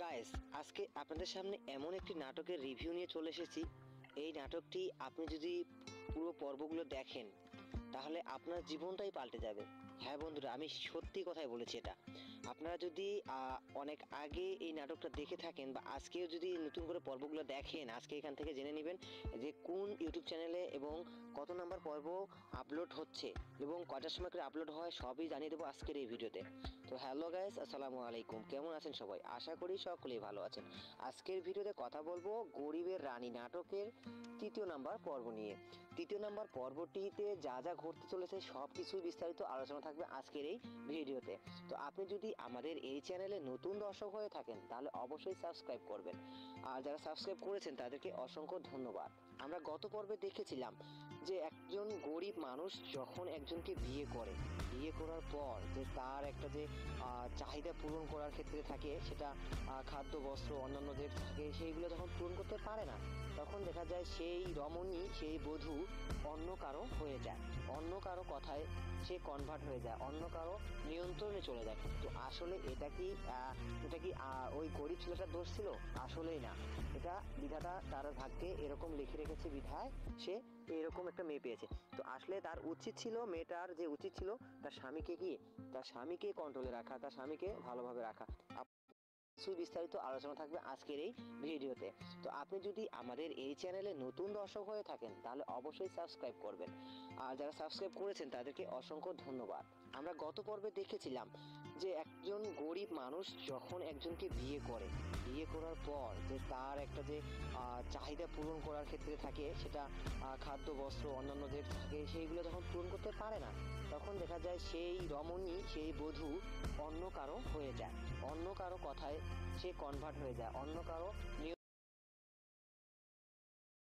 Guys, আজকে আপনাদের সামনে এমন একটি নাটকের রিভিউ নিয়ে চলে এসেছি। এই নাটকটি আপনি যদি পুরো পর্বগুলো দেখেন তাহলে আপনার জীবনটাই পাল্টে যাবে। হ্যাঁ বন্ধুরা, আমি সত্যি কথাই বলেছি এটা। আপনারা যদি অনেক আগে এই নাটকটা দেখে থাকেন বা আজকেও যদি নতুন করে পর্বগুলো দেখেন, আজকে এখান থেকে জেনে নেবেন যে কোন ইউটিউব চ্যানেলে এবং কত নাম্বার পর্ব আপলোড হচ্ছে এবং কটার সময় করে আপলোড হয় সবই জানিয়ে দেবো আজকের এই ভিডিওতে। তো হ্যালো গাইস, আসসালামু আলাইকুম। কেমন আছেন সবাই? আশা করি সকলেই ভালো আছেন। আজকের ভিডিওতে কথা বলবো গরিবের রানী নাটকের তৃতীয় নাম্বার পর্ব নিয়ে। তৃতীয় নাম্বার পর্বটিতে যা যা ঘটতে চলেছে সব কিছুই বিস্তারিত আলোচনা থাকবে আজকের এই ভিডিওতে। তো আপনি যদি আমাদের এই চ্যানেলে নতুন দর্শক হয়ে থাকেন তাহলে অবশ্যই সাবস্ক্রাইব করবেন, আর যারা সাবস্ক্রাইব করেছেন তাদেরকে অসংখ্য ধন্যবাদ। আমরা গত পর্বে দেখেছিলাম যে একজন গরিব মানুষ যখন একজনকে বিয়ে করার পর যে তার একটা যে চাহিদা পূরণ করার ক্ষেত্রে থাকে, সেটা খাদ্য বস্ত্র অন্যান্যদের থাকে, সেইগুলো যখন পূরণ করতে পারে না তখন দেখা যায় সেই রমণী, সেই বধূ অন্য কারো হয়ে যায়, অন্য কারো কথায় সে কনভার্ট হয়ে যায়, অন্য কারো নিয়ন্ত্রণে চলে যায়। তো আসলে এটা কি ওই গরিব ছেলেটার দোষ ছিল? আসলেই না। এটা বিধাতা তার ভাগ্যে এরকম লিখে রেখেছে বিধায় সে এরকম একটা মেয়ে পেয়েছে। তো আসলে তার উচিত ছিল, মেয়েটার যে উচিত ছিল তার স্বামীকে কন্ট্রোলে রাখা, তার স্বামীকে ভালোভাবে রাখা। সুবিস্তারিত আলোচনা থাকবে আজকের এই ভিডিওতে। তো আপনি যদি আমাদের এই চ্যানেলে নতুন দর্শক হয়ে থাকেন তাহলে অবশ্যই সাবস্ক্রাইব করবেন, আর যারা সাবস্ক্রাইব করেছেন তাদেরকে অসংখ্য ধন্যবাদ। আমরা গত পর্বে দেখেছিলাম যে একজন গরিব মানুষ যখন একজনকে বিয়ে করার পর যে তার একটা যে চাহিদা পূরণ করার ক্ষেত্রে থাকে, সেটা খাদ্য বস্ত্র অন্যান্যদের থাকে, সেইগুলো যখন পূরণ করতে পারে না তখন দেখা যায় সেই রমণী, সেই বধূ অন্য কারো হয়ে যায়, অন্য কারো কথায় সে কনভার্ট হয়ে যায়, অন্য কারো